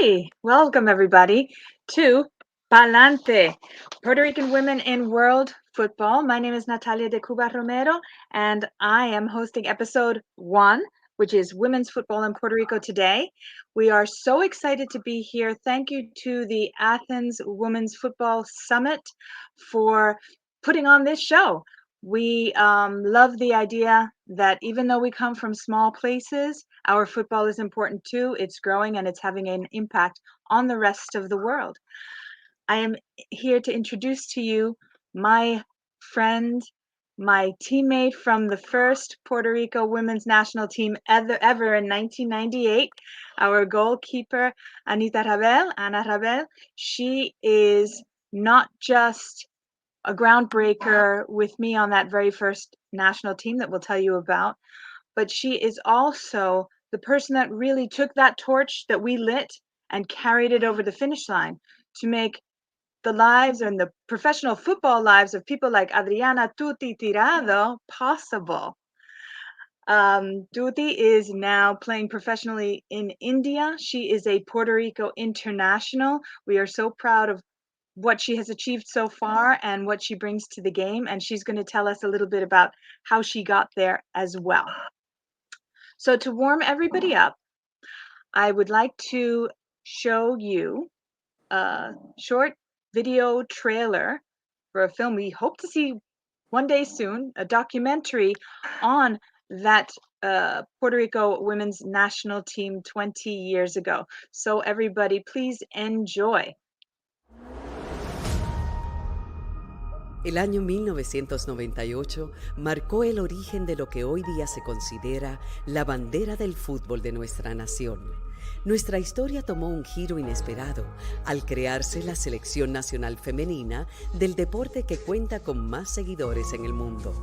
Hey, welcome everybody to Palante, Puerto Rican Women in World Football. My name is Natalia de Cuba Romero, and I am hosting episode 1, which is Women's Football in Puerto Rico today. We are so excited to be here. Thank you to the Athens Women's Football Summit for putting on this show. We love the idea that even though we come from small places, our football is important too. It's growing and it's having an impact on the rest of the world. I am here to introduce to you my friend, my teammate from the first Puerto Rico women's national team ever in 1998, our goalkeeper, Ana Rabel. She is not just a groundbreaker with me on that very first national team that we'll tell you about, but she is also the person that really took that torch that we lit and carried it over the finish line to make the lives and the professional football lives of people like Adriana Tuti Tirado possible. Tuti is now playing professionally in India. She is a Puerto Rico international. We are so proud of what she has achieved so far and what she brings to the game, and she's going to tell us a little bit about how she got there as well. So to warm everybody up, I would like to show you a short video trailer for a film we hope to see one day soon, a documentary on that Puerto Rico women's national team 20 years ago. So everybody, please enjoy. El año 1998 marcó el origen de lo que hoy día se considera la bandera del fútbol de nuestra nación. Nuestra historia tomó un giro inesperado al crearse la Selección Nacional Femenina del deporte que cuenta con más seguidores en el mundo.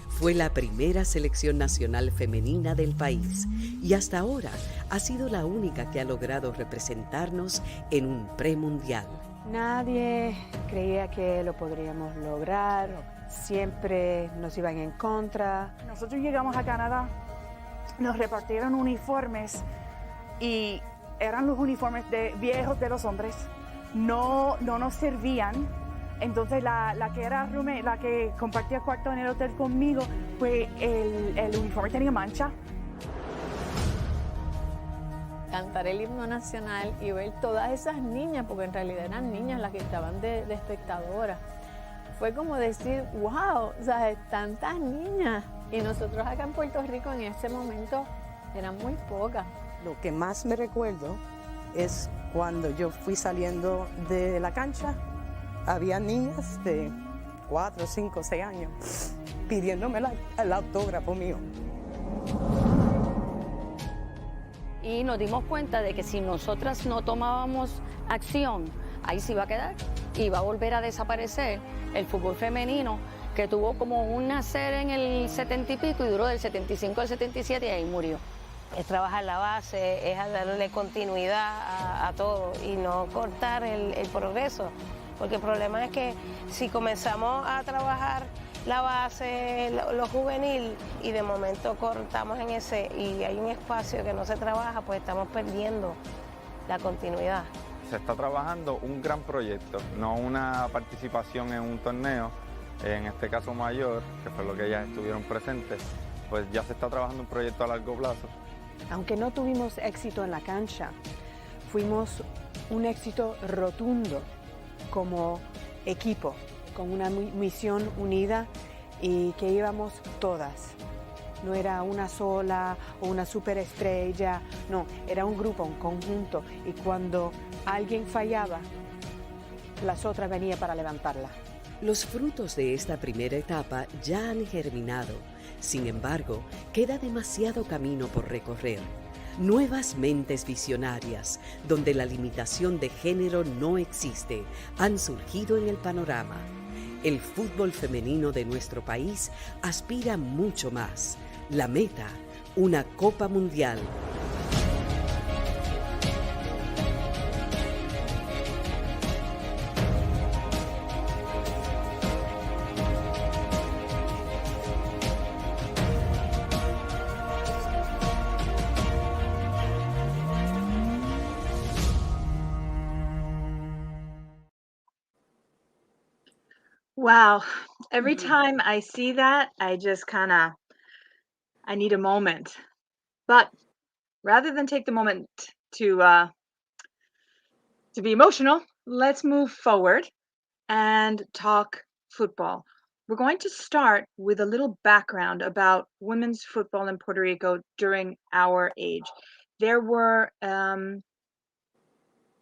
Fue la primera selección nacional femenina del país y hasta ahora ha sido la única que ha logrado representarnos en un premundial. Nadie creía que lo podríamos lograr, siempre nos iban en contra. Nosotros llegamos a Canadá, nos repartieron uniformes y eran los uniformes viejos de los hombres, no nos servían. Entonces la que compartía cuarto en el hotel conmigo, pues el uniforme tenía mancha. Cantar el himno nacional y ver todas esas niñas, porque en realidad eran niñas las que estaban de espectadoras. Fue como decir, wow, o sea, tantas niñas. Y nosotros acá en Puerto Rico en ese momento eran muy pocas. Lo que más me recuerdo es cuando yo fui saliendo de la cancha, había niñas de 4, 5, 6 años pidiéndome el autógrafo mío. Y nos dimos cuenta de que si nosotras no tomábamos acción, ahí se iba a quedar y va a volver a desaparecer el fútbol femenino, que tuvo como un nacer en el 70 y pico y duró del 75 al 77 y ahí murió. Es trabajar la base, es darle continuidad a todo y no cortar el progreso, porque el problema es que si comenzamos a trabajar la base, lo juvenil, y de momento cortamos en ese y hay un espacio que no se trabaja, pues estamos perdiendo la continuidad. Se está trabajando un gran proyecto, no una participación en un torneo, en este caso mayor, que fue lo que ellas estuvieron presentes, pues ya se está trabajando un proyecto a largo plazo. Aunque no tuvimos éxito en la cancha, fuimos un éxito rotundo como equipo, con una misión unida y que íbamos todas. No era una sola o una superestrella, no, era un grupo, un conjunto, y cuando alguien fallaba, las otras venían para levantarla. Los frutos de esta primera etapa ya han germinado. Sin embargo, queda demasiado camino por recorrer. Nuevas mentes visionarias, donde la limitación de género no existe, han surgido en el panorama. El fútbol femenino de nuestro país aspira mucho más. La meta, una Copa Mundial. Wow. Every time I see that, I just kind of I need a moment. But rather than take the moment to uh to be emotional, let's move forward and talk football. We're going to start with a little background about women's football in Puerto Rico during our age. There were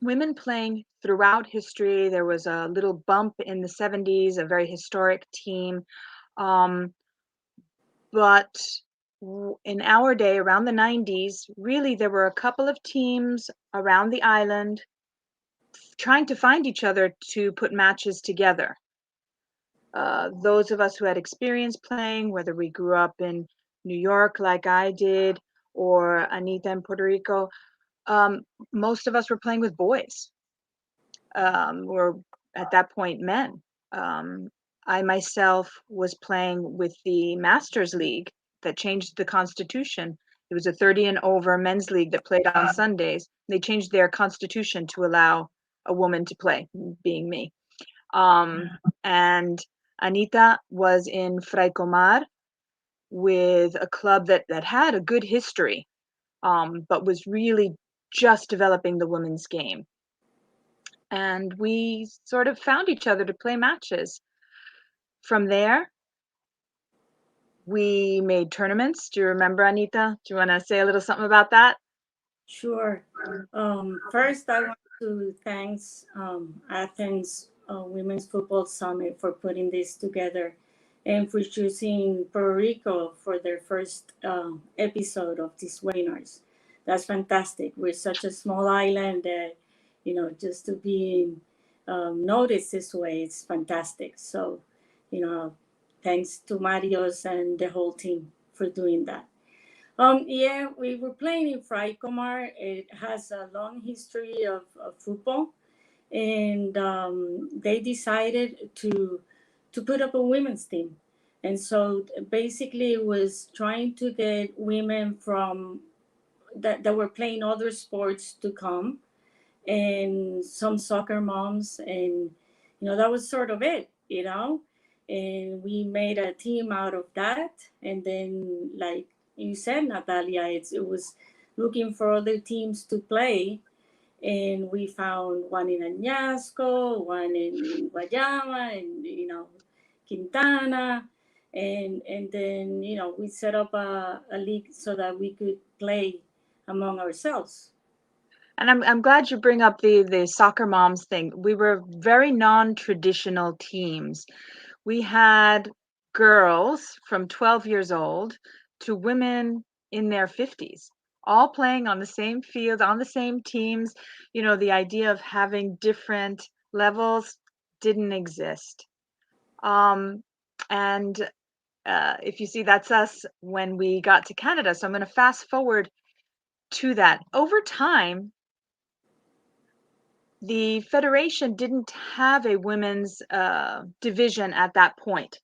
women playing throughout history. There was a little bump in the 70s, a very historic team. Um, but in our day, around the 90s, really there were a couple of teams around the island trying to find each other to put matches together. Those of us who had experience playing, whether we grew up in New York like I did, or Anita in Puerto Rico, um, most of us were playing with boys, or at that point, men. Um, I myself was playing with the Masters League that changed the constitution. It was a 30 and over men's league that played on Sundays. They changed their constitution to allow a woman to play, being me. And Anita was in Fray Comar with a club that had a good history, but was really just developing the women's game. And we sort of found each other to play matches. From there, we made tournaments. Do you remember, Anita? Do you want to say a little something about that? Sure. First, I want to thank Athens Women's Football Summit for putting this together and for choosing Puerto Rico for their first episode of these webinars. That's fantastic. We're such a small island that, just to be noticed this way, it's fantastic. So, thanks to Marios and the whole team for doing that. Yeah, we were playing in Fray Comar. It has a long history of football, and they decided to put up a women's team. And so basically, it was trying to get women from that were playing other sports to come, and some soccer moms, and that was sort of it. And we made a team out of that, and then like you said, Natalia, it was looking for other teams to play, and we found one in Añasco, one in Guayama, and Quintana, and then we set up a league so that we could play among ourselves. And I'm glad you bring up the soccer moms thing. We were very non-traditional teams. We had girls from 12 years old to women in their 50s, all playing on the same field, on the same teams. The idea of having different levels didn't exist. And if you see, that's us when we got to Canada. So I'm going to fast forward to that. Over time, the federation didn't have a women's division at that point,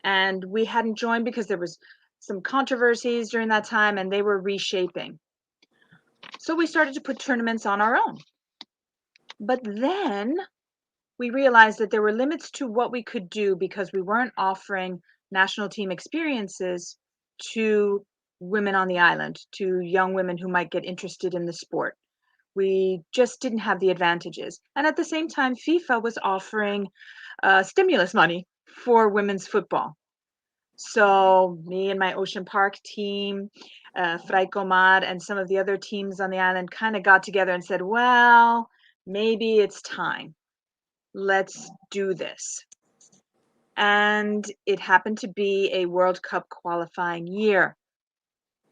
and we hadn't joined because there was some controversies during that time, and they were reshaping. So we started to put tournaments on our own. But then we realized that there were limits to what we could do because we weren't offering national team experiences to women on the island, to young women who might get interested in the sport. We just didn't have the advantages. And at the same time, FIFA was offering stimulus money for women's football. So me and my Ocean Park team, Fray Comar, and some of the other teams on the island kind of got together and said, well, maybe it's time. Let's do this. And it happened to be a World Cup qualifying year.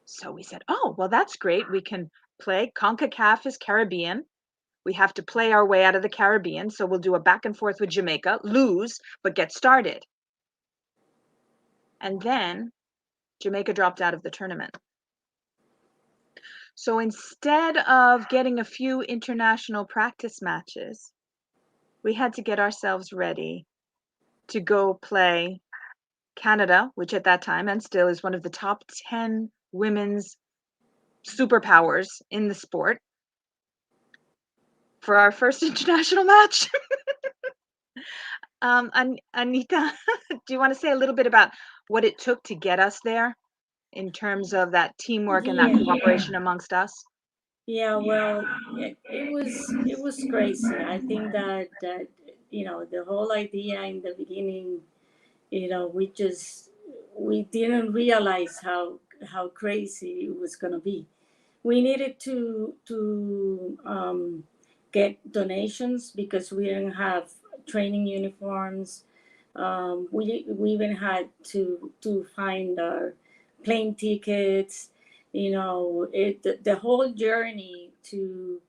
So we said, oh, well, that's great. We can play. CONCACAF is Caribbean. We have to play our way out of the Caribbean. So we'll do a back and forth with Jamaica, lose, but get started. And then Jamaica dropped out of the tournament. So instead of getting a few international practice matches, we had to get ourselves ready to go play Canada, which at that time and still is one of the top 10 women's superpowers in the sport, for our first international match. Anita, do you want to say a little bit about what it took to get us there in terms of that teamwork and that Yeah. cooperation amongst us? Yeah, well, it was crazy. I think that the whole idea in the beginning, we didn't realize how crazy it was gonna be. We needed to get donations because we didn't have training uniforms. We even had to find our plane tickets. The whole journey to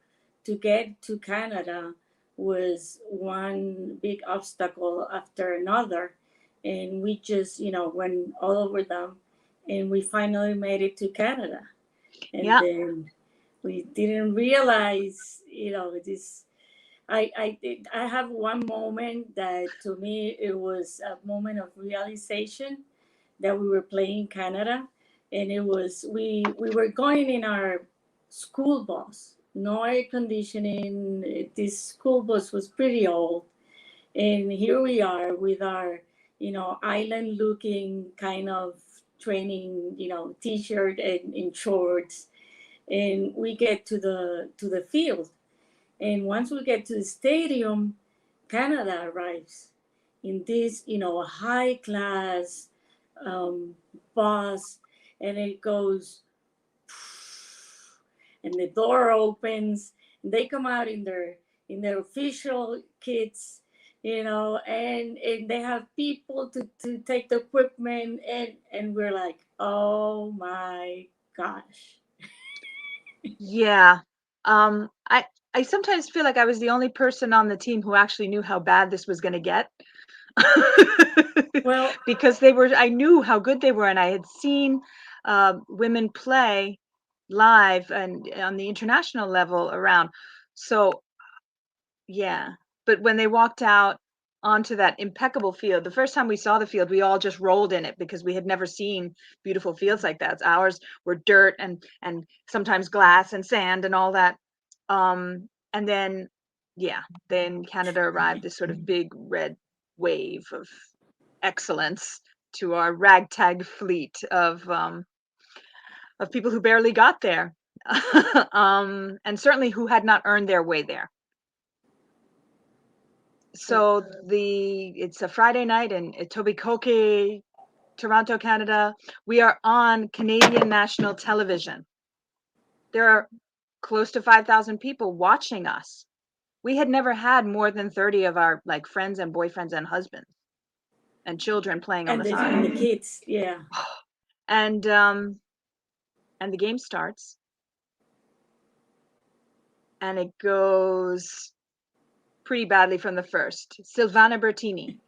get to Canada was one big obstacle after another, and we just went all over them, and we finally made it to Canada. And Yeah. then we didn't realize, this. I have one moment that to me it was a moment of realization that we were playing Canada, and it was we were going in our school bus, no air conditioning. This school bus was pretty old, and here we are with our island looking kind of training t-shirt and shorts, and we get to the field, and once we get to the stadium, Canada arrives in this high class um, bus, and it goes, and the door opens, and they come out in their official kits, and they have people to take the equipment, and we're like, oh my gosh. Yeah. I sometimes feel like I was the only person on the team who actually knew how bad this was going to get. Well, Because I knew how good they were, and I had seen women play live and on the international level around. So yeah, but when they walked out onto that impeccable field, the first time we saw the field, we all just rolled in it because we had never seen beautiful fields like that. Ours were dirt and sometimes glass and sand and all that. And then yeah, then Canada arrived, this sort of big red wave of excellence to our ragtag fleet of people who barely got there. And certainly who had not earned their way there. So it's a Friday night in Etobicoke, Toronto, Canada. We are on Canadian national television. There are close to 5,000 people watching us. We had never had more than 30 of our like friends and boyfriends and husbands and children playing on and the the side. kids, yeah. And the game starts, and it goes pretty badly from the first. Silvana Bertini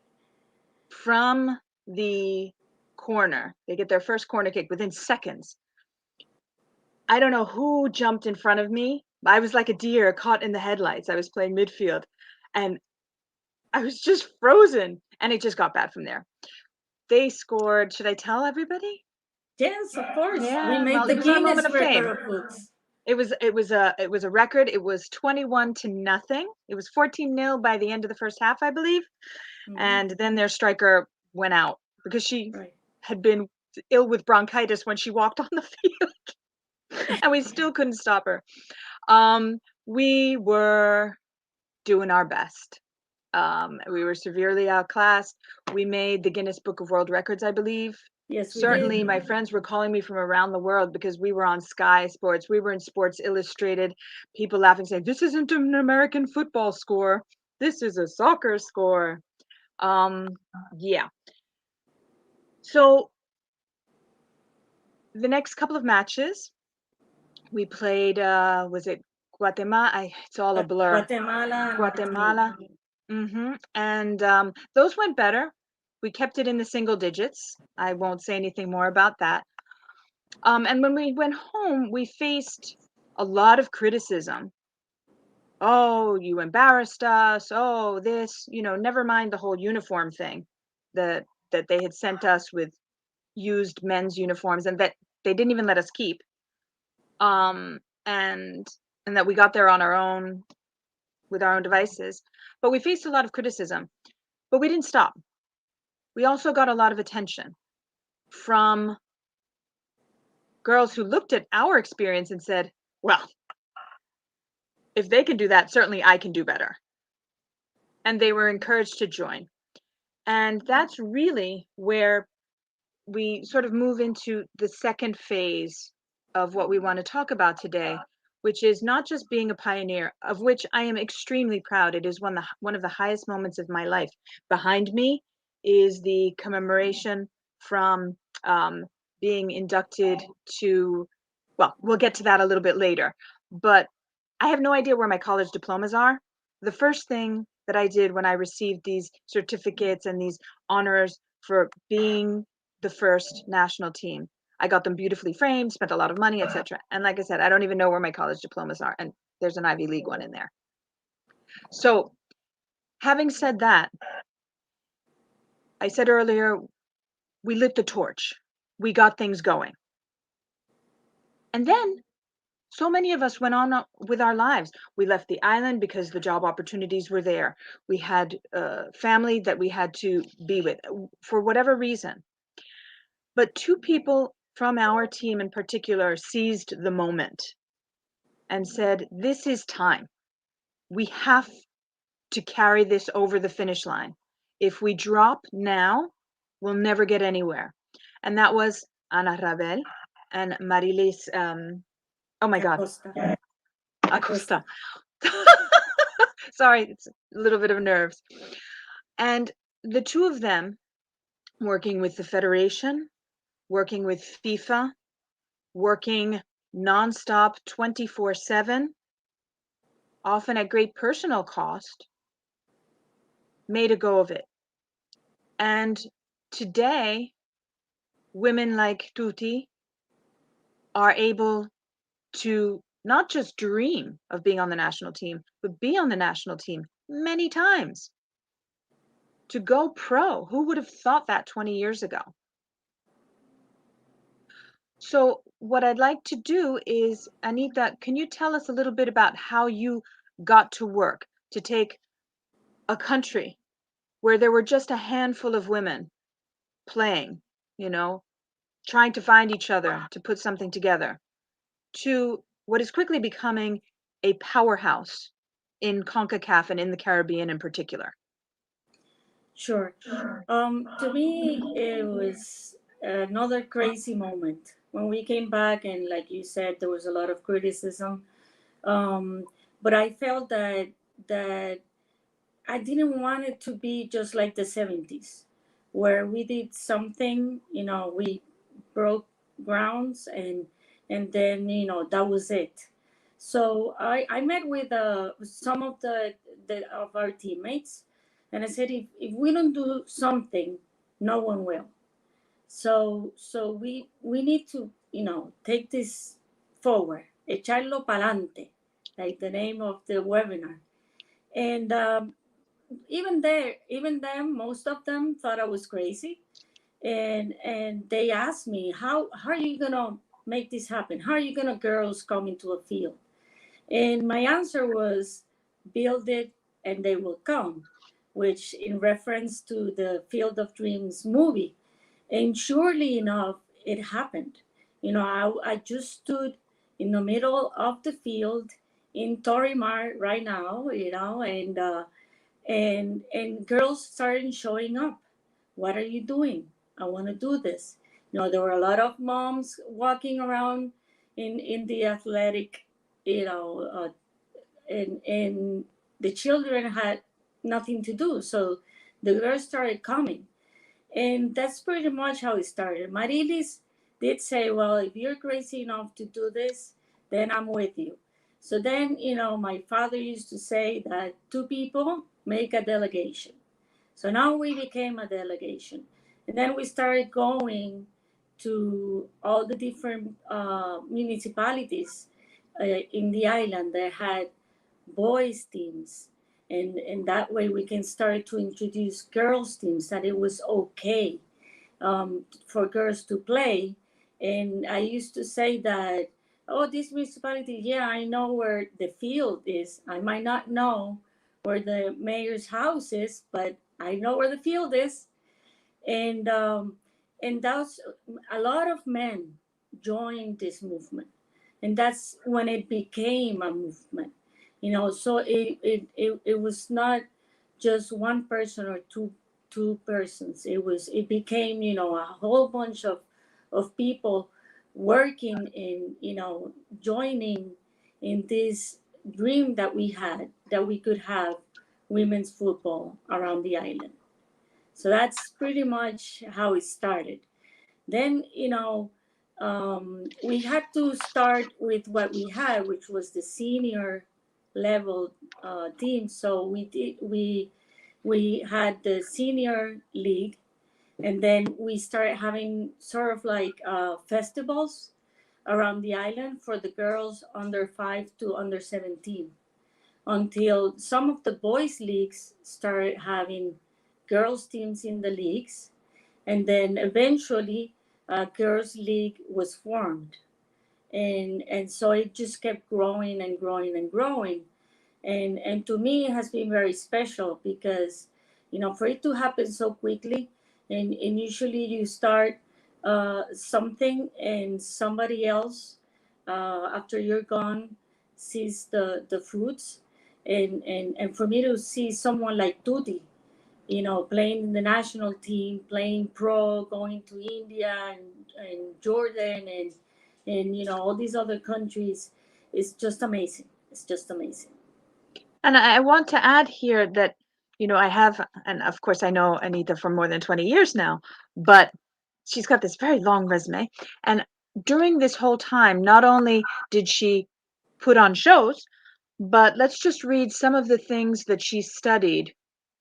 from the corner. They get their first corner kick within seconds. I don't know who jumped in front of me. I was like a deer caught in the headlights. I was playing midfield, and I was just frozen, and it just got bad from there. They scored. Should I tell everybody? Yes, of course. We Yeah, made well, the it was our moment Guinness of fame. record of books. It was a record. It was 21-0. It was 14-0 by the end of the first half, I believe. And then their striker went out because she Right. had been ill with bronchitis when she walked on the field, and we still couldn't stop her. We were doing our best. We were severely outclassed. We made the Guinness Book of World Records, I believe. Yes, we Certainly, did. my friends were calling me from around the world because we were on Sky Sports. We were in Sports Illustrated. People laughing, saying, "This isn't an American football score. This is a soccer score." Yeah. So the next couple of matches, we played. Was it Guatemala? It's all a blur. Guatemala and Guatemala. Martinique. And those went better. We kept it in the single digits. I won't say anything more about that. And when we went home, we faced a lot of criticism. Oh, you embarrassed us. Oh, this, never mind the whole uniform thing that they had sent us with used men's uniforms and that they didn't even let us keep. And that we got there on our own with our own devices. But we faced a lot of criticism. But we didn't stop. We also got a lot of attention from girls who looked at our experience and said, well, if they can do that, certainly I can do better. And they were encouraged to join. And that's really where we sort of move into the second phase of what we want to talk about today, which is not just being a pioneer, of which I am extremely proud. It is one of the highest moments of my life. Behind me is the commemoration from being inducted to, well, we'll get to that a little bit later, but I have no idea where my college diplomas are. The first thing that I did when I received these certificates and these honors for being the first national team, I got them beautifully framed, spent a lot of money, etc. And like I said, I don't even know where my college diplomas are, and there's an Ivy League one in there. So, having said that, I said earlier, we lit the torch. We got things going. And then so many of us went on with our lives. We left the island because the job opportunities were there. We had family that we had to be with for whatever reason. But two people from our team in particular seized the moment and said, this is time. We have to carry this over the finish line. If we drop now, we'll never get anywhere. And that was Ana Rabel and Marilis, oh my God, Acosta. Sorry, it's a little bit of nerves. And the two of them, working with the Federation, working with FIFA, working nonstop 24/7, often at great personal cost, made a go of it. And today, women like Tuti are able to not just dream of being on the national team, but be on the national team many times. To go pro, who would have thought that 20 years ago? So what I'd like to do is, Anita, can you tell us a little bit about how you got to work to take a country where there were just a handful of women playing, you know, trying to find each other to put something together, to what is quickly becoming a powerhouse in CONCACAF and in the Caribbean in particular? Sure. To me, it was another crazy moment when we came back, and like you said, there was a lot of criticism. Um, but I felt that I didn't want it to be just like the 70s, where we did something, we broke grounds, and then, that was it. So I met with some of of our teammates, and I said, if we don't do something, no one will. So we need to, take this forward, echarlo pa'lante, like the name of the webinar. And even them, most of them thought I was crazy, and they asked me, how are you gonna make this happen? How are you gonna girls come into a field? And my answer was, build it and they will come, which in reference to the Field of Dreams movie. And surely enough, it happened. I just stood in the middle of the field in Torimar right now, and girls started showing up. What are you doing? I want to do this. There were a lot of moms walking around in the athletic, and the children had nothing to do, so the girls started coming, and that's pretty much how it started. Marilis did say, well, if you're crazy enough to do this, then I'm with you. So then, my father used to say that two people make a delegation. So now we became a delegation. And then we started going to all the different municipalities in the island that had boys' teams. And that way we can start to introduce girls' teams, that it was okay for girls to play. And I used to say that, oh, this municipality, yeah, I know where the field is. I might not know where the mayor's house is, but I know where the field is. And that was a lot of men joined this movement, and that's when it became a movement. So it was not just one person or two persons. It became a whole bunch of people working in joining in this dream that we had, that we could have women's football around the island. So that's pretty much how it started. Then, we had to start with what we had, which was the senior level team. So we had the senior league, and then we started having sort of like festivals around the island for the girls under 5 to under 17, until some of the boys leagues started having girls teams in the leagues, and then eventually a girls league was formed, and so it just kept growing and growing and growing, and to me it has been very special because for it to happen so quickly, and usually you start something and somebody else, after you're gone, sees the fruits, and for me to see someone like Tuti, playing in the national team, playing pro, going to India and Jordan and all these other countries, it's just amazing. It's just amazing. And I want to add here that, I have, and of course I know Anita for more than 20 years now, but she's got this very long resume. And during this whole time, not only did she put on shows, but let's just read some of the things that she studied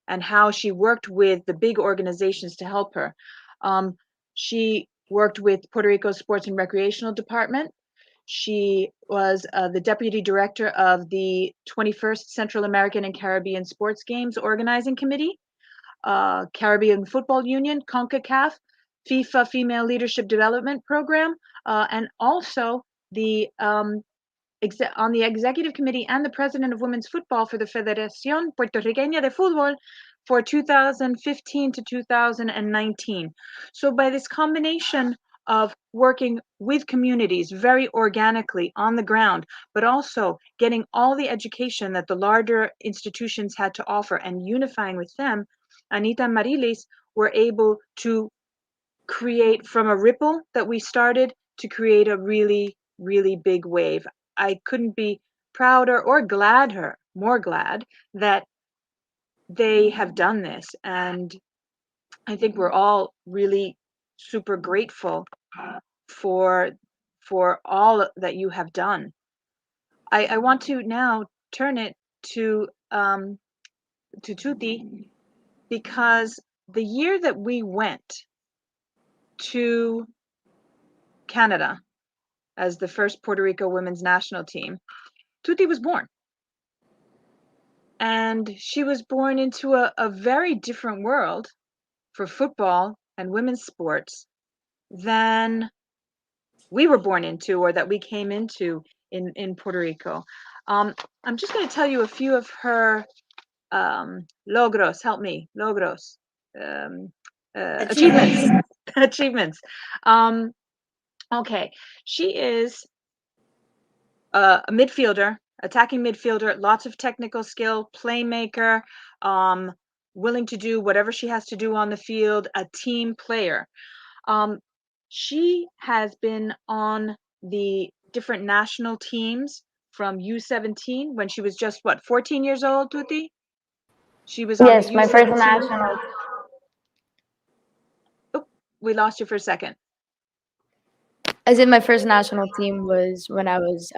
and how she worked with the big organizations to help her. Um, she worked with Puerto Rico's Sports and Recreational Department. She was the deputy director of the 21st Central American and Caribbean Sports Games Organizing Committee, Caribbean Football Union, CONCACAF, FIFA Female Leadership Development Program, and also the on the executive committee and the president of women's football for the Federación Puertorriqueña de Fútbol for 2015 to 2019. So by this combination of working with communities very organically on the ground, but also getting all the education that the larger institutions had to offer and unifying with them, Anita and Marilis were able to create from a ripple that we started to create a really, really big wave. I couldn't be prouder or more glad that they have done this. And I think we're all really super grateful for all that you have done. I want to now turn it to Tuti, because the year that we went to Canada as the first Puerto Rico women's national team, Tuti was born. And she was born into a very different world for football and women's sports than we were born into, or that we came into in Puerto Rico. I'm just going to tell you a few of her logros. Help me, logros. Achievements. Achievements. Okay, she is a midfielder, attacking midfielder, lots of technical skill, playmaker, willing to do whatever she has to do on the field, a team player. She has been on the different national teams from U17 when she was just, what, 14 years old, Tuti? She was on Yes, the my U17. first national. Oh, we lost you for a second. I said my first national team was when I was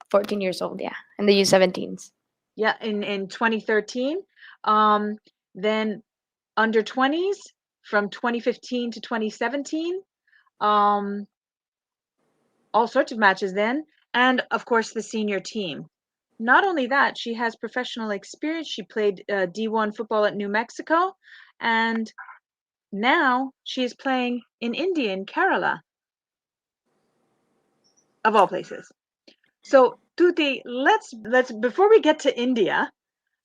14 years old, yeah, in the U17s. Yeah, in 2013. Then under 20s from 2015 to 2017. All sorts of matches then, and of course the senior team. Not only that, she has professional experience. She played D1 football at New Mexico, and now she is playing in India, in Kerala, of all places. So Tuti, let's before we get to India,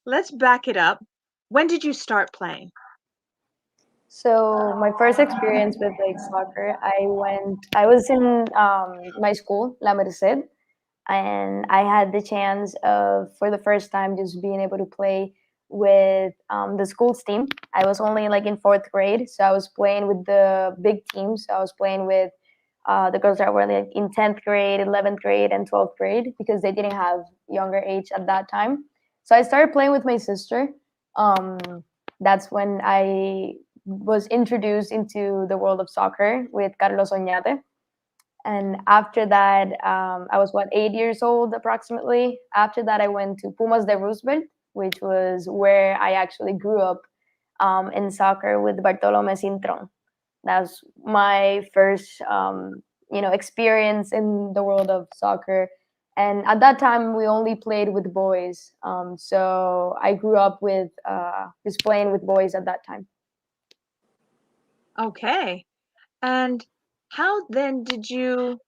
let's back it up When did you start playing? So my first experience with like soccer, I was in my school, La Merced, and I had the chance of, for the first time, just being able to play with the school's team. I was only like in fourth grade, so I was playing with the big teams. So I was playing with the girls that were like in 10th grade, 11th grade, and 12th grade because they didn't have younger age at that time. So I started playing with my sister. Um, that's when I was introduced into the world of soccer with Carlos Oñate. And after that, I was what, 8 years old approximately. After that, I went to Pumas de Roosevelt, which was where I actually grew up in soccer with Bartolome Sintron. That was my first, experience in the world of soccer. And at that time, we only played with boys. So I grew up with just playing with boys at that time. Okay. And how then did you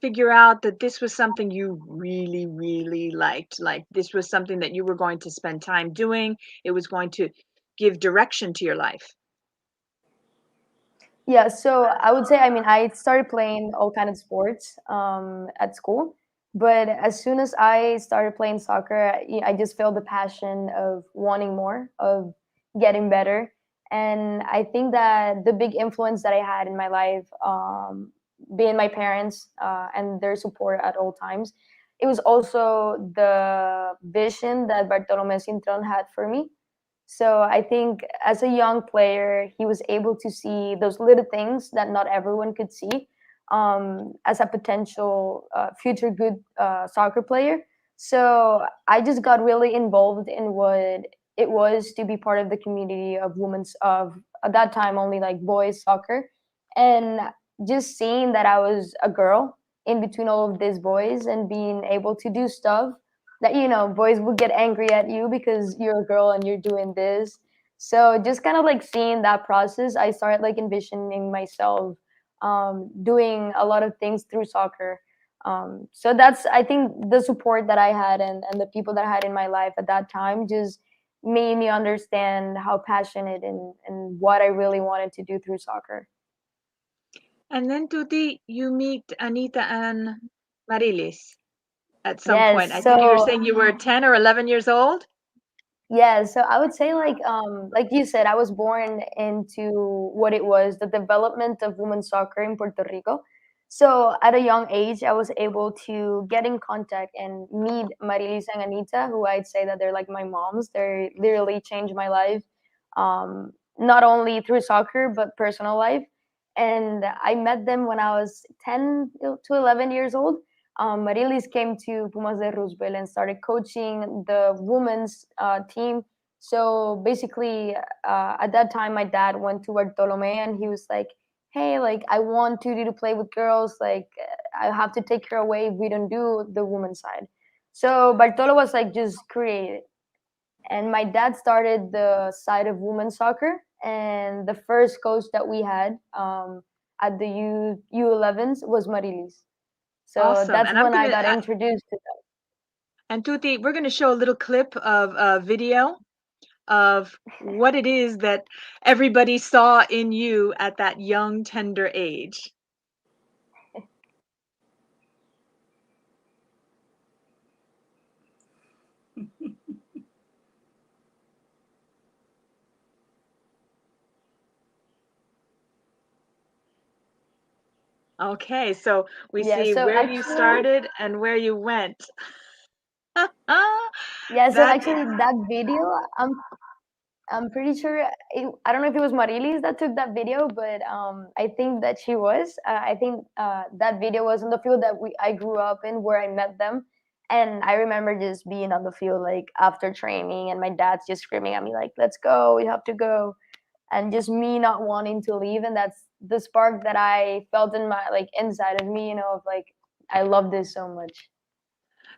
figure out that this was something you really, really liked? Like this was something that you were going to spend time doing, it was going to give direction to your life? Yeah, so I would say, I mean, I started playing all kind of sports at school, but as soon as I started playing soccer, I just felt the passion of wanting more, of getting better. And I think that the big influence that I had in my life, being my parents and their support at all times, it was also the vision that Bartolome Sintron had for me. So I think as a young player, he was able to see those little things that not everyone could see as a potential future good soccer player. So I just got really involved in what it was to be part of the community of women's of at that time only like boys soccer, and just seeing that I was a girl in between all of these boys and being able to do stuff that boys would get angry at you because you're a girl and you're doing this. So just kind of like seeing that process, I started like envisioning myself doing a lot of things through soccer. So that's, I think, the support that I had and the people that I had in my life at that time just made me understand how passionate and what I really wanted to do through soccer. And then, Tuti, you meet Anita and Marilis at some point. Yes, I think you were so saying you were 10 or 11 years old? yeah, so I would say like you said, I was born into what it was, the development of women's soccer in Puerto Rico. So at a young age, I was able to get in contact and meet Marilis and Anita, who I'd say that they're like my moms. They literally changed my life, not only through soccer but personal life. And I met them when I was 10 to 11 years old. Marilis came to Pumas de Roosevelt and started coaching the women's team. So basically, at that time, my dad went to Bartolome and he was like, "Hey, like I want Tuti to play with girls. Like I have to take her away if we don't do the women's side." So Bartolo was like just created, and my dad started the side of women's soccer. And the first coach that we had at the U11s was Marilis. So Awesome. that's And I'm when going I to, got introduced to and Tuti, we're going to show a little clip of a video of what it is that everybody saw in you at that young, tender age. Okay, so we them. Yeah, see so where you actually, started and where you went. yeah, so That actually that video, I'm pretty sure I don't know if it was Marilis that took that video, but I think that she was. I think that video was in the field that I grew up in, where I met them, and I remember just being on the field like after training, and my dad's just screaming at me like, "Let's go, we have to go," and just me not wanting to leave, and that's the spark that I felt in my like inside of me, of like I love this so much.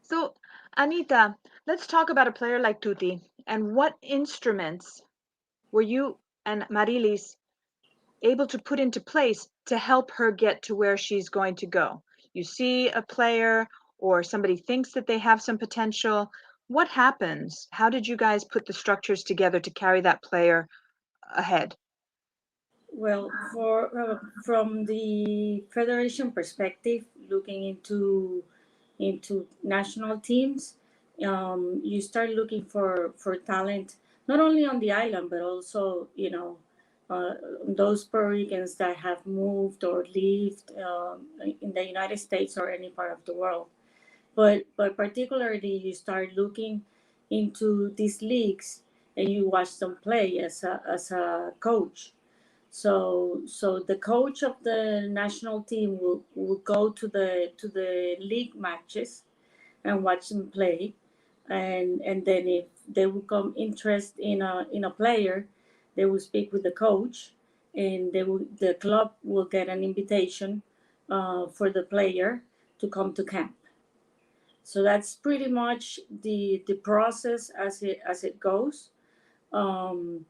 So, Anita, let's talk about a player like Tuti and what instruments were you and Marilis able to put into place to help her get to where she's going to go? You see a player or somebody thinks that they have some potential. what happens? How did you guys put the structures together to carry that player ahead? Well, from the federation perspective, looking into national teams, you start looking for talent not only on the island but also those Puerto Ricans that have moved or lived in the United States or any part of the world. But particularly, you start looking into these leagues and you watch them play as a coach. So the coach of the national team will go to the league matches and watch them play, and then if they will come interest in a player, they will speak with the coach, and the club will get an invitation for the player to come to camp. So that's pretty much the process as it goes. Um,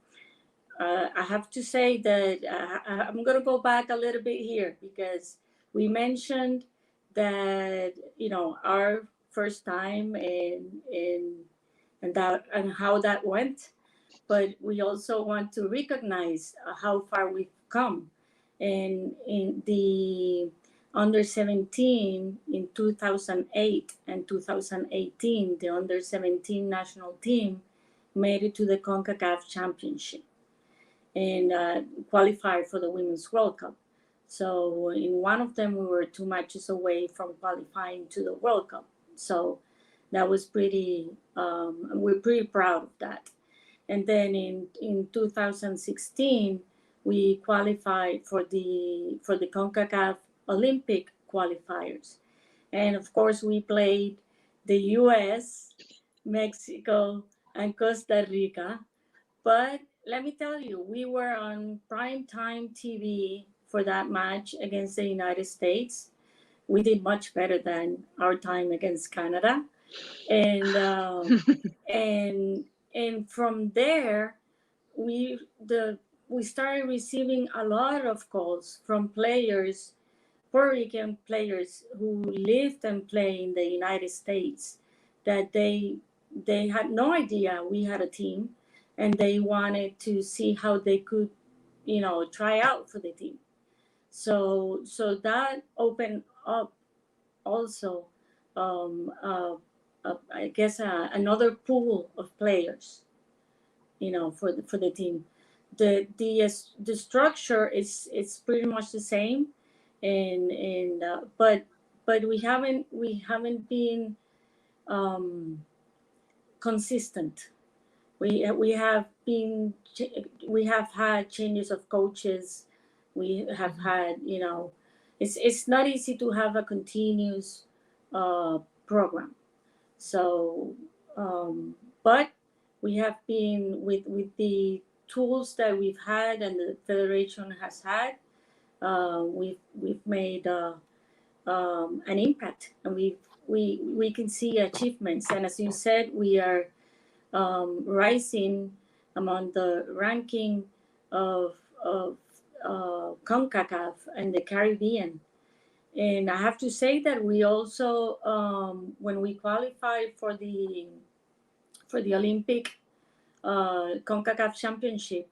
I have to say that I'm going to go back a little bit here because we mentioned that our first time and how that went, but we also want to recognize how far we've come. And in the under 17 in 2008 and 2018, the under 17 national team made it to the CONCACAF Championship and qualified for the Women's World Cup. So in one of them, we were 2 matches away from qualifying to the World Cup. So that was we're pretty proud of that. And then in 2016, we qualified for the CONCACAF Olympic qualifiers. And of course, we played the US, Mexico, and Costa Rica. But let me tell you, we were on prime time TV for that match against the United States. We did much better than our time against Canada, and and and from there, we the we started receiving a lot of calls from players, Puerto Rican players who lived and play in the United States, that they had no idea we had a team, and they wanted to see how they could, try out for the team. So that opened up also, I guess, another pool of players, for the team. The structure is pretty much the same, but we haven't been consistent. We have had changes of coaches. We have had, it's not easy to have a continuous program. So, but we have been with the tools that we've had and the federation has had. We've made an impact, and we can see achievements. And as you said, we are rising among the ranking of CONCACAF and the Caribbean. And I have to say that we also, when we qualified for the Olympic CONCACAF Championship,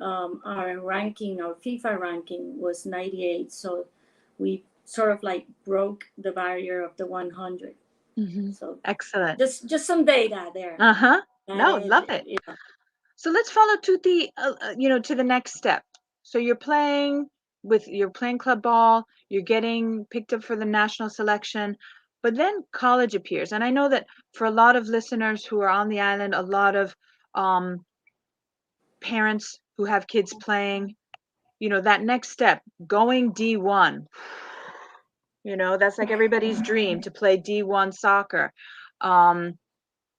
our ranking, our FIFA ranking was 98. So we sort of like broke the barrier of the 100. So Excellent. just some data there. No, love it. So let's follow to the next step. So you're playing club ball, you're getting picked up for the national selection, but then college appears. And I know that for a lot of listeners who are on the island, a lot of parents who have kids playing, that next step, going D1, that's like everybody's dream to play D1 soccer.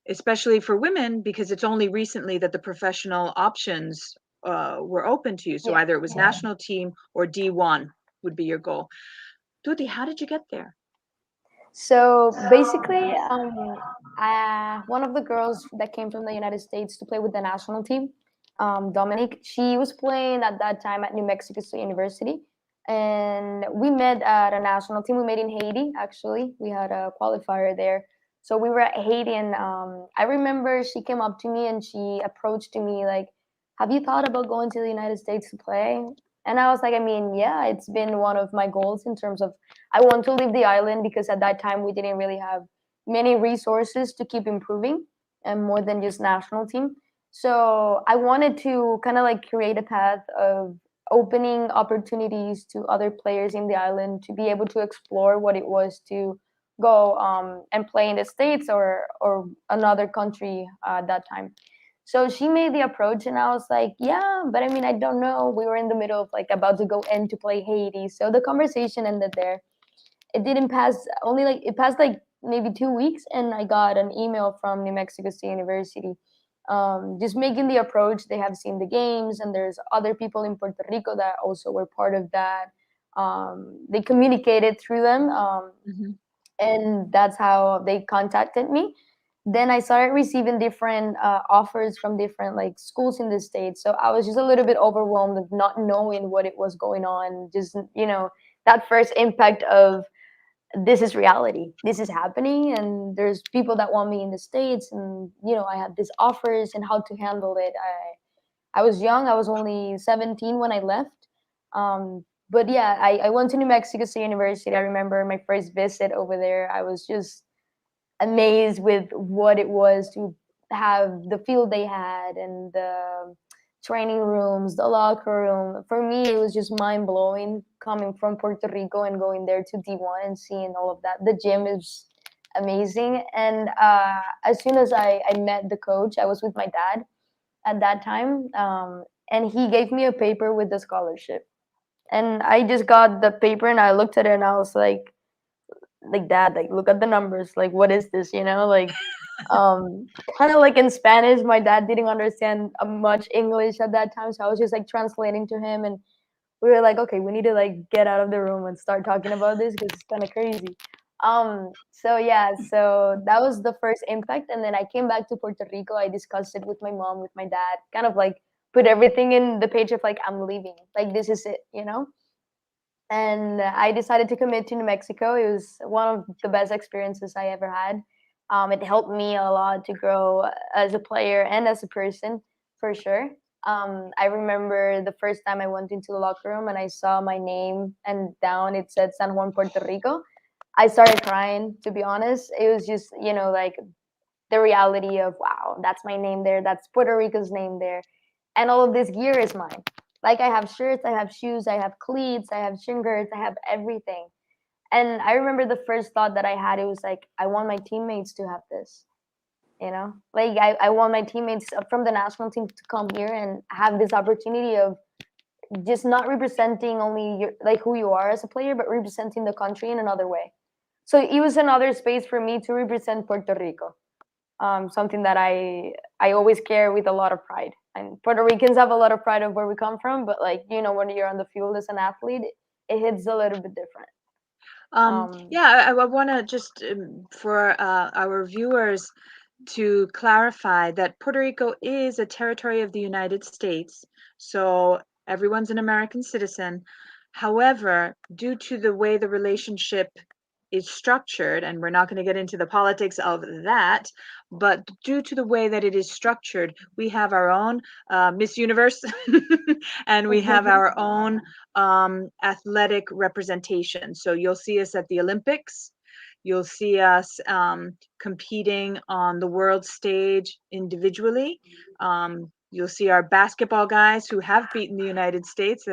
Especially for women, because it's only recently that the professional options were open to you. So either it was national team or D1 would be your goal. Tuti, how did you get there? So basically, one of the girls that came from the United States to play with the national team, Dominique, she was playing at that time at New Mexico State University. And we met at a national team. We met in Haiti, actually. We had a qualifier there. So we were at Haiti, and I remember she came up to me and she approached to me like, "Have you thought about going to the United States to play?" And I was like, I mean, yeah, it's been one of my goals in terms of I want to leave the island because at that time we didn't really have many resources to keep improving and more than just national team. So I wanted to kind of like create a path of opening opportunities to other players in the island to be able to explore what it was to go and play in the States or another country at that time. So she made the approach, and I was like, yeah, but I mean, I don't know. We were in the middle of like about to go in to play Haiti. So the conversation ended there. It didn't pass, only like, it passed like maybe 2 weeks, and I got an email from New Mexico State University just making the approach. They have seen the games, and there's other people in Puerto Rico that also were part of that. They communicated through them. Mm-hmm. And that's how they contacted me. Then I started receiving different offers from different like schools in the States. So I was just a little bit overwhelmed of not knowing what it was going on. Just, that first impact of this is reality, this is happening, and there's people that want me in the States, and I had these offers and how to handle it. I was young. I was only 17 when I left. But yeah, I went to New Mexico State University. I remember my first visit over there. I was just amazed with what it was to have the field they had and the training rooms, the locker room. For me, it was just mind blowing coming from Puerto Rico and going there to D1 and seeing all of that. The gym is amazing. And as soon as I met the coach, I was with my dad at that time, and he gave me a paper with the scholarship. And I just got the paper and I looked at it and I was like dad, like look at the numbers, like what is this, like kind of like in Spanish. My dad didn't understand much English at that time, so I was just like translating to him, and we were like, okay, we need to like get out of the room and start talking about this because it's kind of crazy. So yeah, so that was the first impact, and then I came back to Puerto Rico. I discussed it with my mom, with my dad, kind of like put everything in the page of like I'm leaving, like this is it. And I decided to commit to New Mexico. It was one of the best experiences I ever had. It helped me a lot to grow as a player and as a person, for sure. I remember the first time I went into the locker room and I saw my name, and down it said San Juan, Puerto Rico. I started crying, to be honest. It was just, like the reality of, wow, that's my name there. That's Puerto Rico's name there. And all of this gear is mine. Like I have shirts, I have shoes, I have cleats, I have shin guards, I have everything. And I remember the first thought that I had, it was like, I want my teammates to have this. Like I want my teammates from the national team to come here and have this opportunity of just not representing only like who you are as a player, but representing the country in another way. So it was another space for me to represent Puerto Rico. Something that I always carry with a lot of pride. And Puerto Ricans have a lot of pride of where we come from, but like when you're on the field as an athlete, it hits a little bit different. Yeah, I want to just for our viewers to clarify that Puerto Rico is a territory of the United States, so everyone's an American citizen. However, due to the way the relationship is structured, and we're not going to get into the politics of that, but due to the way that it is structured, we have our own Miss Universe and we have our own athletic representation. So you'll see us at the Olympics. You'll see us competing on the world stage individually. You'll see our basketball guys who have beaten the United States.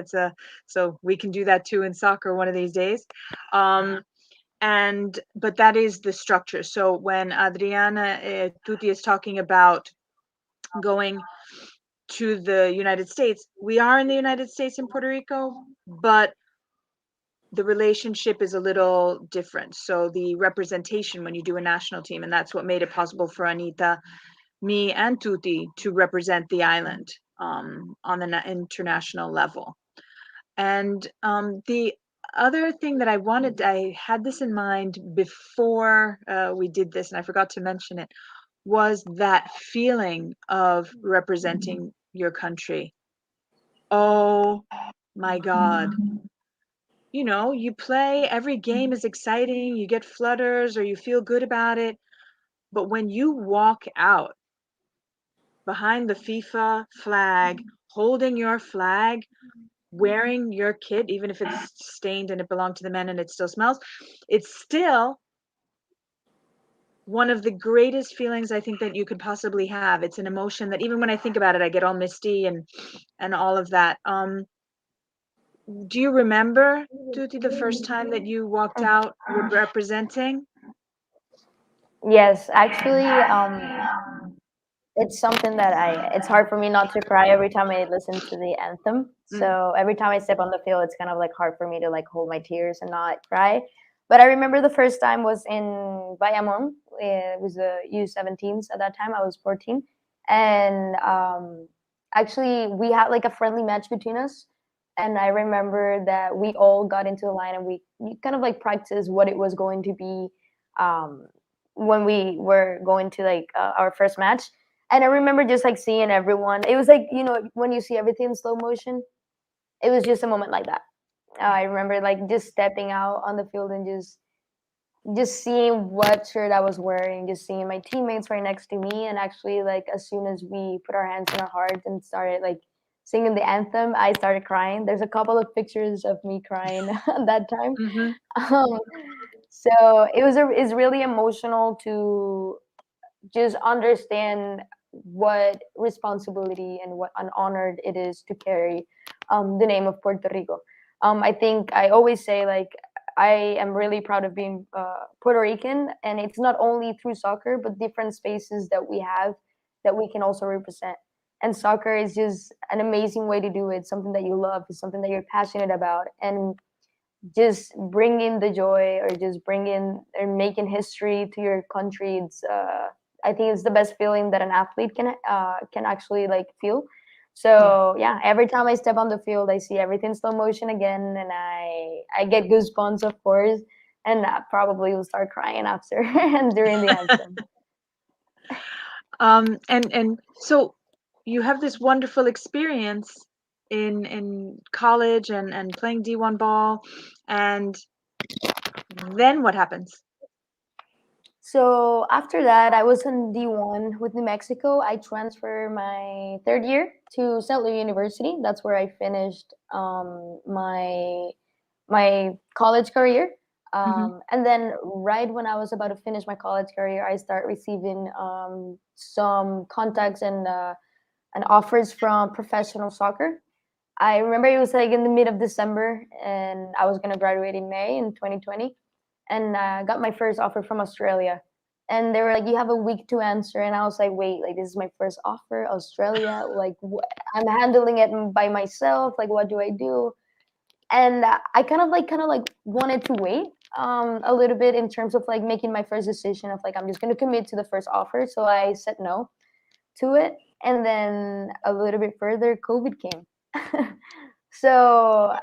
So we can do that too in soccer one of these days. But that is the structure. So when Adriana Tuti is talking about going to the United States, we are in the United States in Puerto Rico, but the relationship is a little different. So the representation when you do a national team, and that's what made it possible for Anita, me, and Tuti to represent the island on the international level. And the other thing that I had this in mind before we did this, and I forgot to mention it, was that feeling of representing your country. Oh my God. You play, every game is exciting, you get flutters or you feel good about it. but when you walk out behind the FIFA flag, holding your flag, wearing your kit, even if it's stained and it belonged to the men and it still smells, it's still one of the greatest feelings I think that you could possibly have. It's an emotion that even when I think about it, I get all misty and all of that. Do you remember, Tuti, the first time that you walked out representing? Yes, actually, it's something that it's hard for me not to cry every time I listen to the anthem. So every time I step on the field, it's kind of like hard for me to like hold my tears and not cry. But I remember the first time was in Bayamon. It was the U17s at that time. I was 14. And actually, we had like a friendly match between us. And I remember that we all got into the line and we kind of like practiced what it was going to be um, when we were going to like our first match. And I remember just like seeing everyone. It was like, when you see everything in slow motion, it was just a moment like that. I remember like just stepping out on the field and just seeing what shirt I was wearing, just seeing my teammates right next to me. And actually, like, as soon as we put our hands in our hearts and started like singing the anthem, I started crying. There's a couple of pictures of me crying at that time. Um, so it's really emotional to just understand what responsibility and what an honor it is to carry the name of Puerto Rico. I think I always say like I am really proud of being Puerto Rican, and it's not only through soccer but different spaces that we have that we can also represent. And soccer is just an amazing way to do it. Something that you love, is something that you're passionate about, and just bringing the joy or just bringing or making history to your country. It's I think it's the best feeling that an athlete can actually like feel. So yeah, every time I step on the field, I see everything slow motion again, and I get goosebumps, of course, and I probably will start crying after and during the anthem. And so you have this wonderful experience in college and playing D1 ball, and then what happens? So after that, I was in D1 with New Mexico. I transferred my third year to St. Louis University. That's where I finished my college career. And then right when I was about to finish my college career, I start receiving some contacts and offers from professional soccer. I remember it was like in the mid of December, and I was gonna graduate in May in 2020, and I got my first offer from Australia. And they were like, "You have a week to answer," and I was like, "Wait, like this is my first offer, Australia? Like I'm handling it by myself. Like what do I do?" And I kind of like wanted to wait a little bit in terms of like making my first decision of like I'm just gonna commit to the first offer. So I said no to it, and then a little bit further, COVID came. So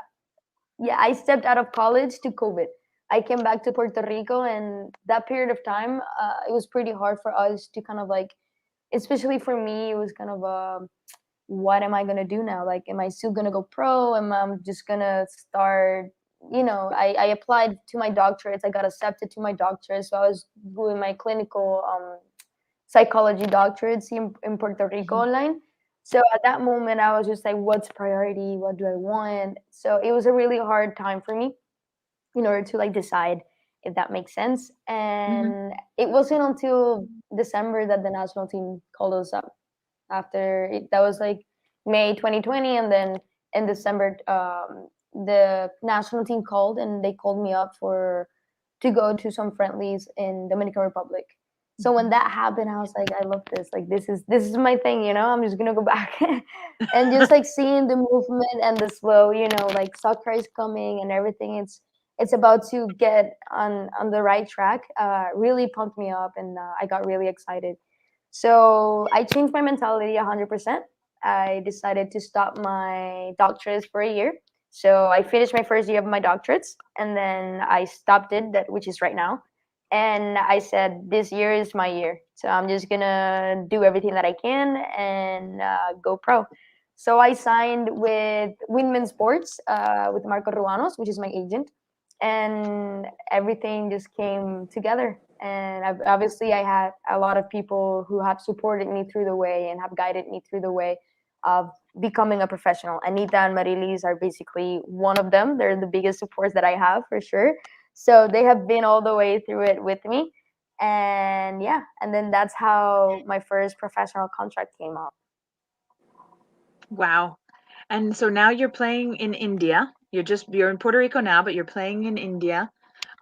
yeah, I stepped out of college to COVID. I came back to Puerto Rico, and that period of time, it was pretty hard for us to kind of like, especially for me, it was kind of what am I gonna do now? Like, am I still gonna go pro? Am I just gonna start? I applied to my doctorates. I got accepted to my doctorate, so I was doing my clinical psychology doctorates in Puerto Rico online. So at that moment, I was just like, what's priority? What do I want? So it was a really hard time for me in order to like decide if that makes sense. And it wasn't until December that the national team called us up. That was like May 2020, and then in December, the national team called and they called me up to go to some friendlies in Dominican Republic. So when that happened, I was like, I love this. Like this is my thing, I'm just gonna go back. And just like seeing the movement and the flow, like soccer is coming and everything. It's about to get on the right track. Really pumped me up, and I got really excited. So I changed my mentality 100%. I decided to stop my doctorates for a year. So I finished my first year of my doctorates, and then I stopped it, which is right now. And I said, this year is my year. So I'm just gonna do everything that I can and go pro. So I signed with Windman Sports with Marco Ruanos, which is my agent. and everything just came together. And obviously, I had a lot of people who have supported me through the way and have guided me through the way of becoming a professional. Anita and Marilis are basically one of them. They're the biggest supports that I have for sure. So they have been all the way through it with me. And yeah, and then that's how my first professional contract came up. Wow. And so now you're playing in India. You're in Puerto Rico now, but you're playing in India.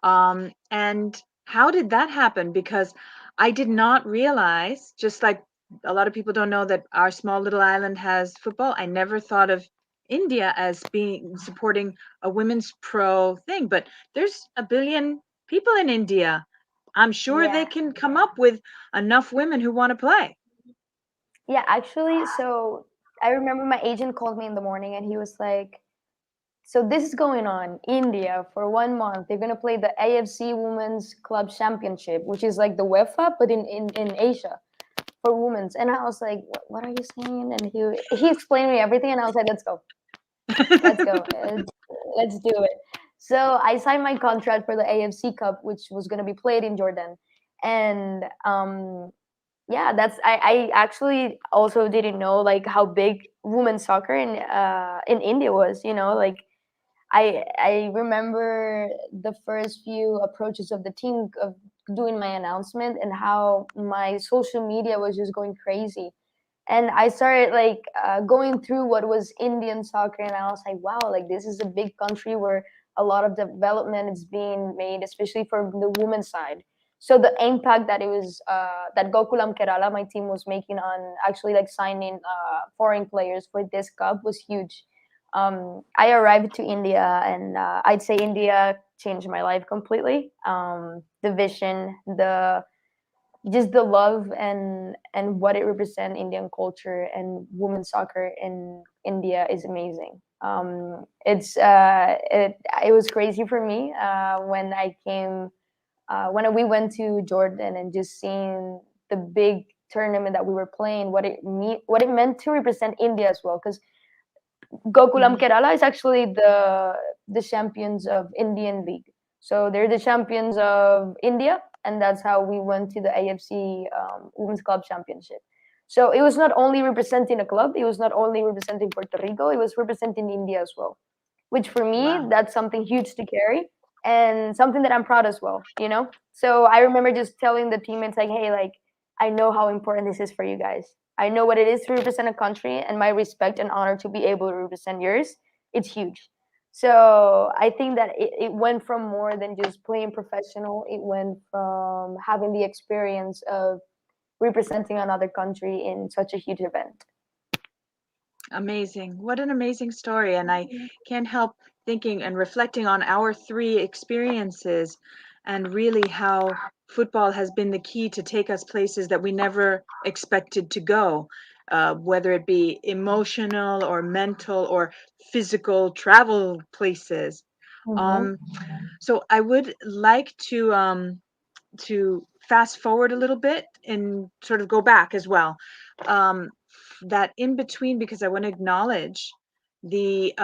And how did that happen? Because I did not realize, just like a lot of people don't know that our small little island has football, I never thought of India as being supporting a women's pro thing. But there's a billion people in India. I'm sure they Yeah. can come up with enough women who want to play. Yeah, actually, so I remember my agent called me in the morning and he was like, so this is going on India for 1 month. They're gonna play the AFC Women's Club Championship, which is like the UEFA, but in Asia for women's. And I was like, what are you saying? And he explained me everything, and I was like, let's go, let's do it. So I signed my contract for the AFC Cup, which was gonna be played in Jordan, and yeah, that's I actually also didn't know like how big women's soccer in India was. Like I remember the first few approaches of the team of doing my announcement and how my social media was just going crazy. And I started like going through what was Indian soccer, and I was like, wow, like this is a big country where a lot of development is being made, especially for the women's side. So the impact that it was that Gokulam Kerala, my team, was making on actually like signing foreign players for this cup was huge. I arrived to India, and I'd say India changed my life completely. The vision, the just the love and what it represents Indian culture and women's soccer in India is amazing. It was crazy for me when I came when we went to Jordan and just seeing the big tournament that we were playing, what it meant to represent India as well, because Gokulam Kerala is actually the champions of Indian League. So they're the champions of India, and that's how we went to the AFC Women's Club Championship. So it was not only representing a club, it was not only representing Puerto Rico, it was representing India as well. Which for me, Wow. that's something huge to carry and something that I'm proud as well. So I remember just telling the teammates like, hey, like I know how important this is for you guys. I know what it is to represent a country, and my respect and honor to be able to represent yours, it's huge. So I think that it went from more than just playing professional. It went from having the experience of representing another country in such a huge event. Amazing. What an amazing story. And I can't help thinking and reflecting on our three experiences and really how football has been the key to take us places that we never expected to go, whether it be emotional or mental or physical travel places. Mm-hmm. Um, so I would like to fast forward a little bit and sort of go back as well. Um, that in between, because I want to acknowledge the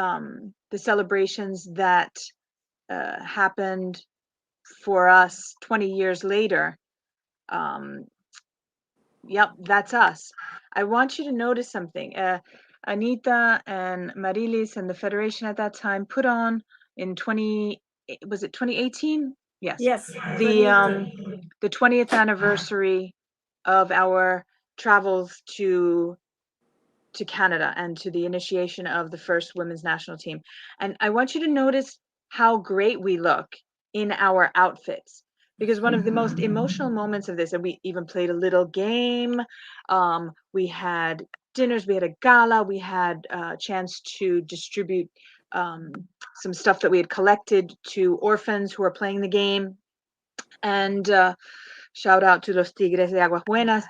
celebrations that happened for us 20 years later. Um, yep, that's us. I want you to notice something. Anita and Marilis and the Federation at that time put on in 20, was it 2018? Yes. Yes, The 2018. the 20th anniversary of our travels to Canada and to the initiation of the first women's national team. And I want you to notice how great we look in our outfits. Because one of the most emotional moments of this, and we even played a little game. We had dinners, we had a gala, we had a chance to distribute um, some stuff that we had collected to orphans who are playing the game. And shout out to Los Tigres de Aguas Buenas.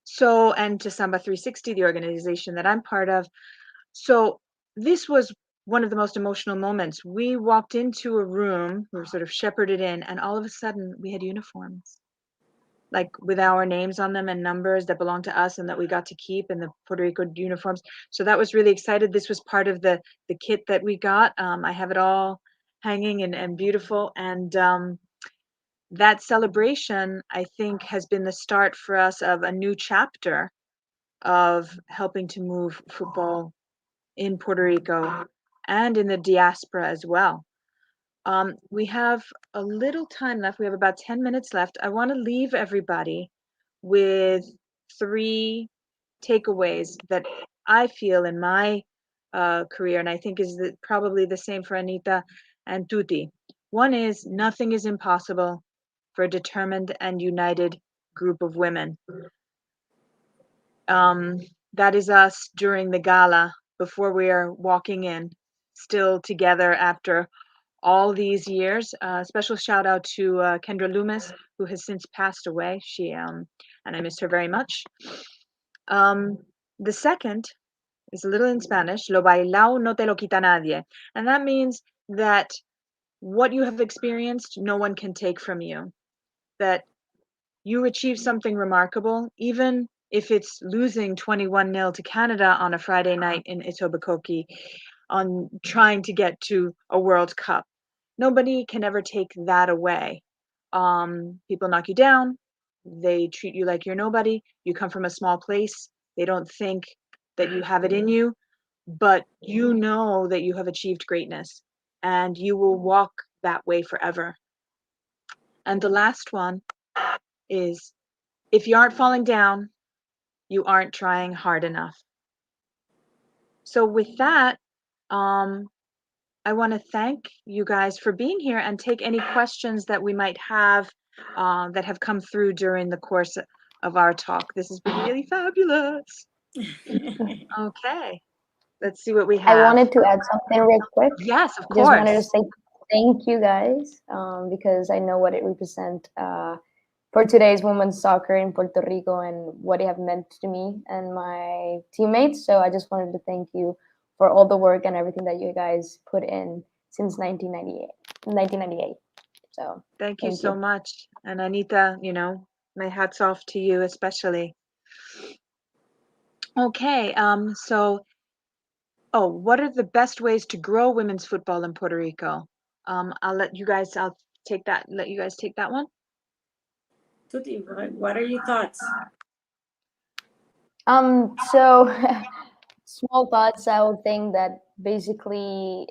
So, and to Samba 360, the organization that I'm part of. So, this was one of the most emotional moments. We walked into a room, we were sort of shepherded in, and all of a sudden we had uniforms, like with our names on them and numbers that belonged to us and that we got to keep, and the Puerto Rico uniforms. So that was really excited. This was part of the kit that we got. I have it all hanging and beautiful. And that celebration, I think, has been the start for us of a new chapter of helping to move football in Puerto Rico and in the diaspora as well. We have a little time left. We have about 10 minutes left. I want to leave everybody with 3 takeaways that I feel in my career, and I think is probably the same for Anita and Tuti. One is nothing is impossible for a determined and united group of women. That is us during the gala before we are walking in, still together after all these years. Special shout out to Kendra Loomis, who has since passed away. She and I miss her very much. The second is a little in Spanish. Lo bailao no te lo quita nadie, and that means that what you have experienced, no one can take from you. That you achieve something remarkable, even if it's losing 21-0 to Canada on a Friday night in Etobicoke on trying to get to a World Cup. Nobody can ever take that away. People knock you down. They treat you like you're nobody. You come from a small place. They don't think that you have it in you, but you know that you have achieved greatness and you will walk that way forever. And the last one is if you aren't falling down, you aren't trying hard enough. So with that, I want to thank you guys for being here and take any questions that we might have that have come through during the course of our talk. This has been really fabulous. Okay, let's see what we have. I wanted to add something real quick. Yes, of Just wanted to course. say thank you guys because I know what it represents for today's women's soccer in Puerto Rico and what it have meant to me and my teammates. So I just wanted to thank you for all the work and everything that you guys put in since 1998. So Thank you so much. And Anita, my hat's off to you especially. Okay, what are the best ways to grow women's football in Puerto Rico? I'll let you guys take that one. Tuti, what are your thoughts? So small thoughts. I would think that basically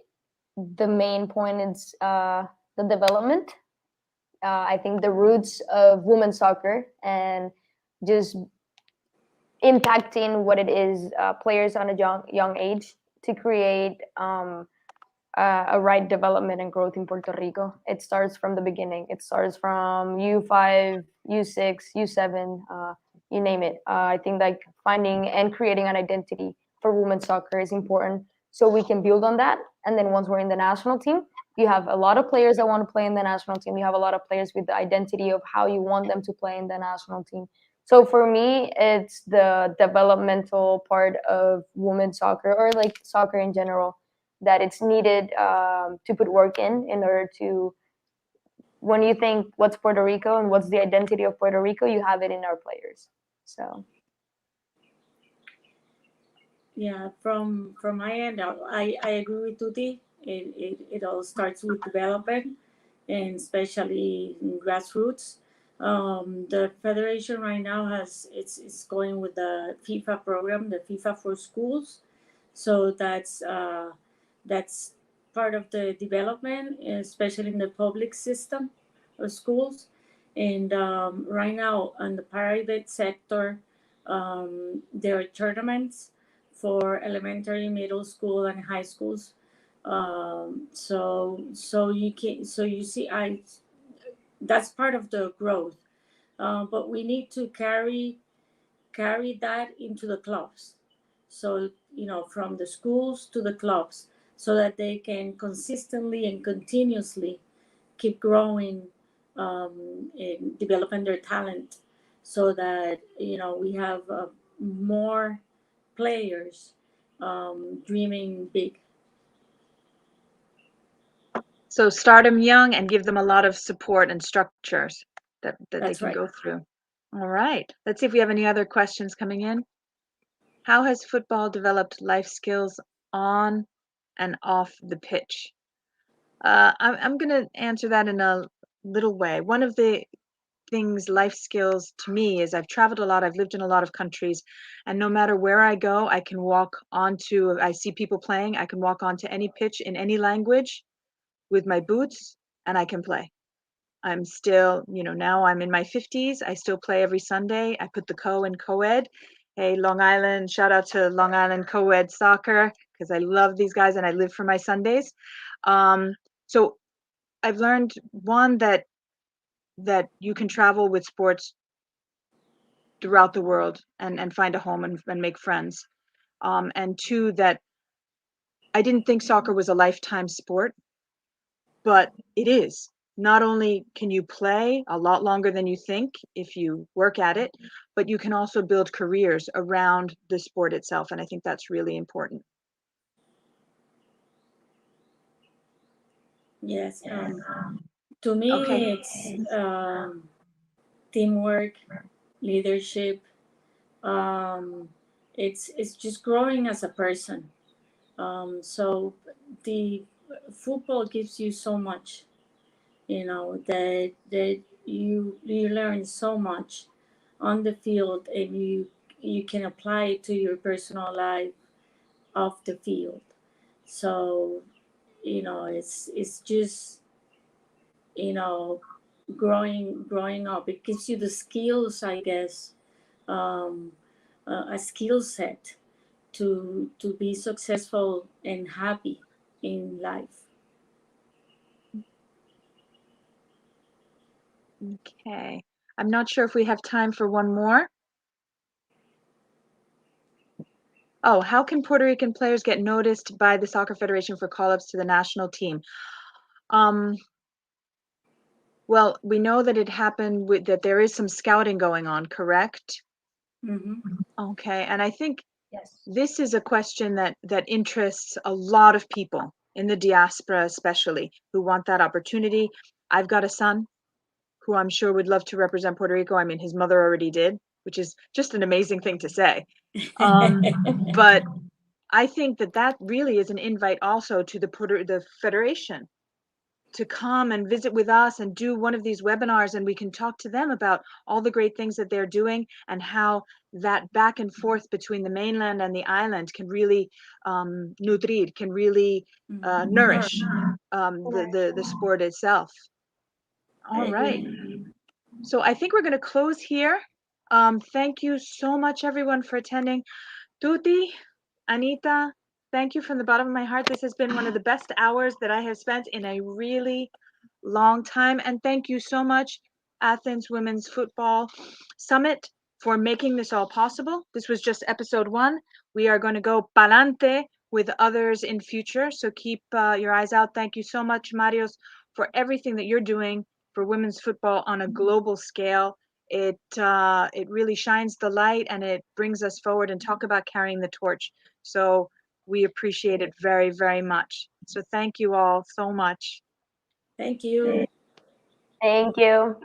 the main point is the development. I think the roots of women's soccer and just impacting what it is players on a young age to create a right development and growth in Puerto Rico. It starts from the beginning. It starts from U5, U6, U7, you name it. I think like finding and creating an identity for women's soccer is important so we can build on that. And then once we're in the national team, you have a lot of players that want to play in the national team. You have a lot of players with the identity of how you want them to play in the national team. So for me, it's the developmental part of women's soccer or like soccer in general that it's needed to put work in order to, when you think what's Puerto Rico and what's the identity of Puerto Rico, you have it in our players. So yeah, from my end, I agree with Tuti. It all starts with development and especially in grassroots. The federation right now it's going with the FIFA program, the FIFA for schools. So that's part of the development, especially in the public system of schools. And right now, on the private sector, there are tournaments for elementary, middle school, and high schools. So you see, that's part of the growth. But we need to carry that into the clubs. So from the schools to the clubs, so that they can consistently and continuously keep growing and developing their talent, so that we have more players dreaming big. So start them young and give them a lot of support and structures that they That's can right. go through. All right. Let's see if we have any other questions coming in. How has football developed life skills on and off the pitch? I'm going to answer that in a little way. One of the things, life skills to me, is I've traveled a lot, I've lived in a lot of countries, and no matter where I go, I can walk onto, I see people playing, I can walk onto any pitch in any language with my boots and I can play. I'm still, now I'm in my 50s. I still play every Sunday. I put the co in co-ed. Hey, Long Island, shout out to Long Island co-ed soccer because I love these guys and I live for my Sundays. So I've learned, one, that you can travel with sports throughout the world and find a home and make friends. And two, that I didn't think soccer was a lifetime sport, but it is. Not only can you play a lot longer than you think if you work at it, but you can also build careers around the sport itself. And I think that's really important. Yes. To me, Okay. it's teamwork, leadership. It's just growing as a person. So the football gives you so much, that you learn so much on the field, and you can apply it to your personal life off the field. So it's just you know growing up. It gives you the skills, I guess, um, a skill set to be successful and happy in life. Okay. I'm not sure if we have time for one more. Oh, how can Puerto Rican players get noticed by the Soccer Federation for call-ups to the national team? Well, we know that it happened that there is some scouting going on, correct? Mm-hmm. Okay, and I think Yes. this is a question that interests a lot of people in the diaspora, especially, who want that opportunity. I've got a son who I'm sure would love to represent Puerto Rico. I mean, his mother already did, which is just an amazing thing to say. But I think that really is an invite also to the Federation to come and visit with us and do one of these webinars, and we can talk to them about all the great things that they're doing and how that back and forth between the mainland and the island can really nutrir, can really nourish the sport itself. I All right. agree. So I think we're going to close here. Thank you so much, everyone, for attending. Tuti, Anita, thank you from the bottom of my heart. This has been one of the best hours that I have spent in a really long time. And thank you so much, Athens Women's Football Summit, for making this all possible. This was just episode 1. We are going to go pa'lante with others in future. So keep your eyes out. Thank you so much, Marios, for everything that you're doing for women's football on a global scale. It really shines the light and it brings us forward, and talk about carrying the torch. So we appreciate it very, very much. So thank you all so much. Thank you. Thank you.